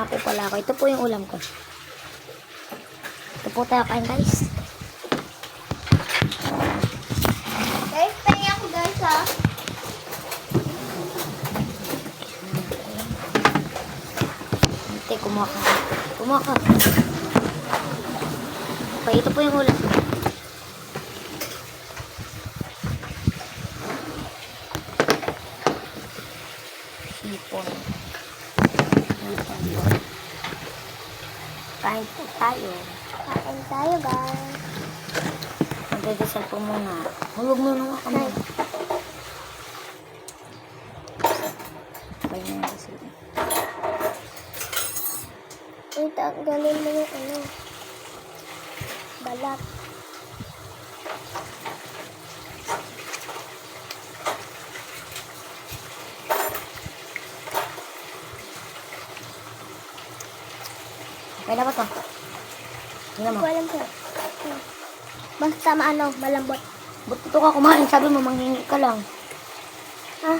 po pala ako. Ito po yung ulam ko. Ito po tayo kain, guys. Guys, pahinga ako guys ha. Ate, kumuha ka. Kumuha ka. Okay, ito po yung ulam ko. Hipon. Kain po tayo. Kain tayo guys. Magdadasal po muna. Hulog muna nga kami. Sabay na yung dasal. Uy, tanggalin mo yung ano. Balat. Okay na ba ito? Tingnan mo. Walang po. Basta malambot. Ba't ito ka kumain? Sabi mo manghingi ka lang. Ha?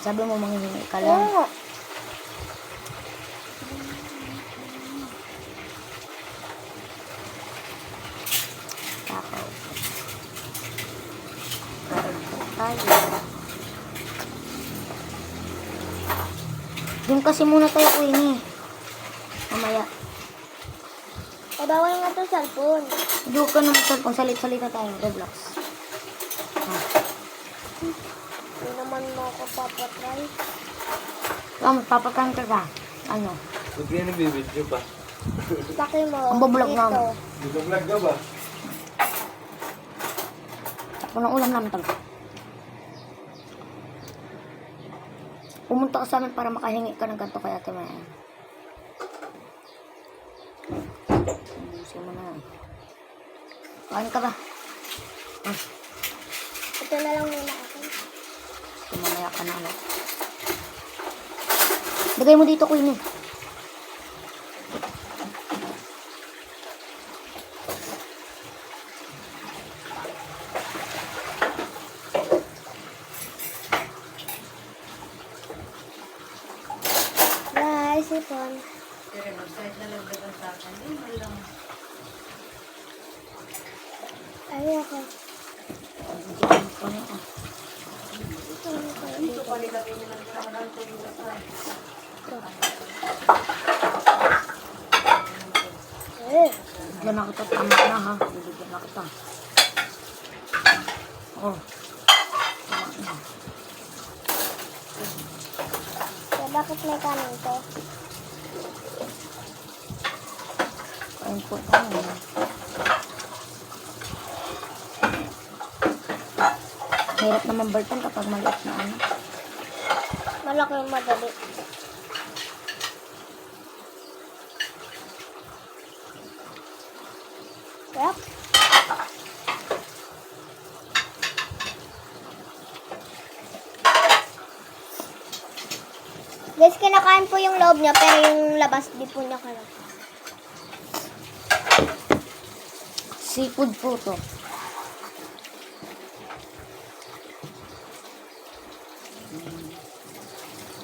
Sabi mo manghingi ka lang. Oo. Takaw. Kain po tayo. Doon kasi muna tayo kuini. Mamaya. Eh, bawal nga ito cellphone. Doon ka naman cellphone. Salit-salit na tayo. Roblox. Hindi naman mo ako papatry. Magpapakan ka ba? Ano? Ba't kaya nagbibidyo pa? Laki mo. Ang bablog dito. namin. Nag-vlog ka ba? Ako ng ulam namin talaga. Pumunta ka sa amin para makahingi ka ng ganito kaya ito na yan. Ayusin mo na. Kain ka ba? Ito na lang muna ako. Mamaya ka na ulit. Lagay mo dito, Queenie. Guys, ipon. Ay, ako. Bigyan na kita. Tama na ha. Bibigyan na kita. Oh. Tama na. So, bakit may kanin to? Kain po tayo. Hirap naman Bertan kapag maliit na ano. Malaki yung madali. Yep. Guys, kinakain po yung loob niya, pero yung labas di po niya kaya. Seafood po to.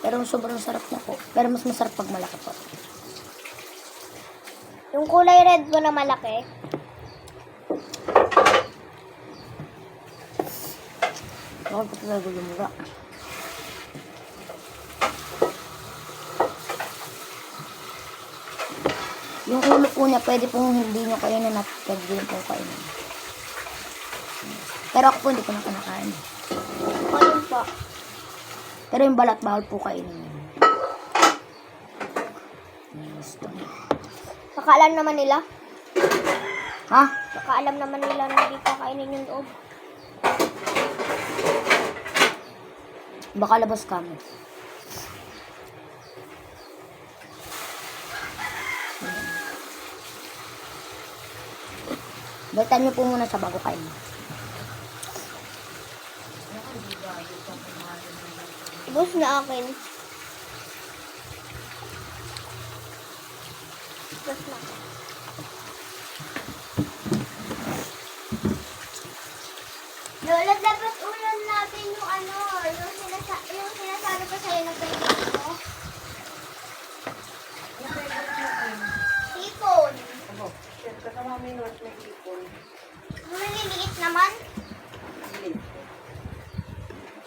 Pero sobrang sarap na po. Pero mas masarap pag malaki po. Yung kulay red po na malaki. Ako po talaga lumura. Yung ulo po niya, pwede pong hindi nyo kainin at pwede din po kainin. Pero ako po hindi ko na kinakain. Ayun po. Pero yung balat, bawal po kainin. Gusto. Nakaalam naman nila. Ha? Nakaalam naman nila na hindi kakainin yung loob. Baka labas kami. Balitan niyo po muna sa bago kain. Ubus na akin. Ubus na. Lola, dapat ulan natin yung ano, yung sinasabi ko sa'yo na pwede ko. namin at may ipon. Maliliit naman. Bilit.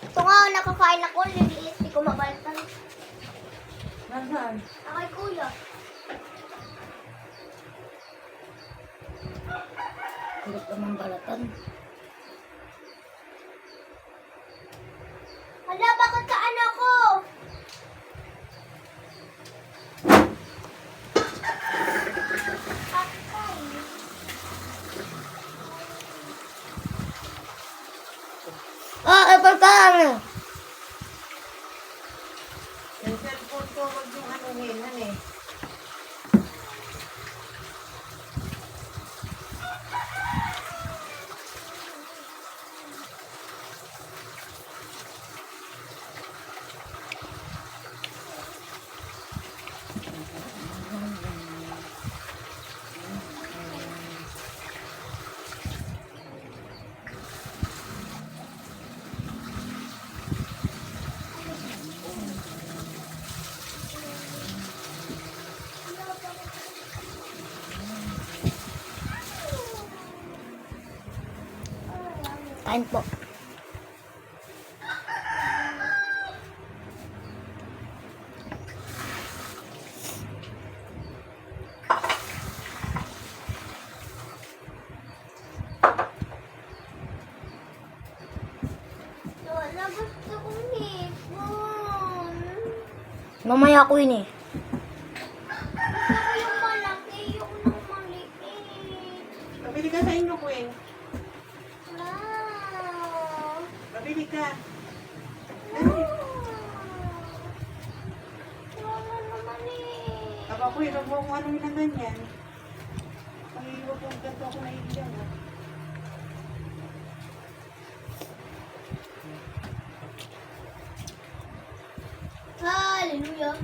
Ito nga, nakakain ako. Liliit. Hindi ko mabaltan. Nasaan? Akay kuya. Kulit naman balatan. Hala, bakit ka ano ko? Apple ka! Yung cellphone ko, wag yung anuhin, eh. Kain po. Wala, gusto kong hipon. Mamaya ko yun eh. Gusto ko yung malaki, yung maliit. Pabili ka sa inyo, Queen. Wow. Pabili ka. Wala naman eh. Aba, Queen, huwag mo kung ano na ganyan. Ang iwa kong ganito ako naiiyan, ah. Hallelujah.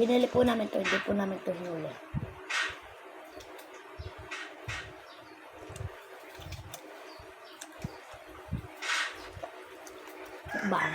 Binili po namin to, hindi po namin to hinuli. Bang.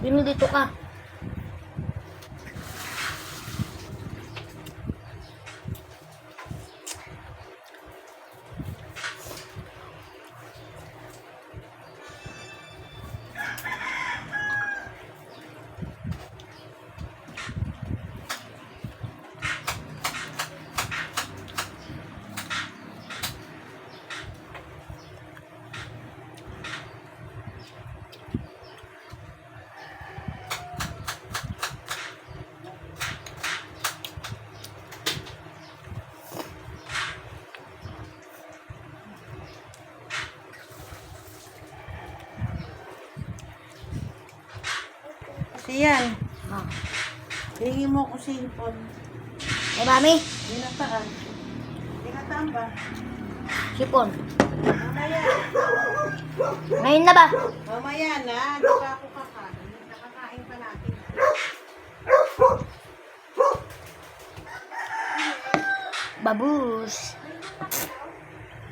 Bino dito ka. Kasi yan. Ha. Hingi mo ko cellphone. Eh, mami, Dinataan. Dinataan ba? sipon. Mamaya. Ngayon na ba? Mamaya na. Di pa ako kakain. Nakakain pa natin. Babus.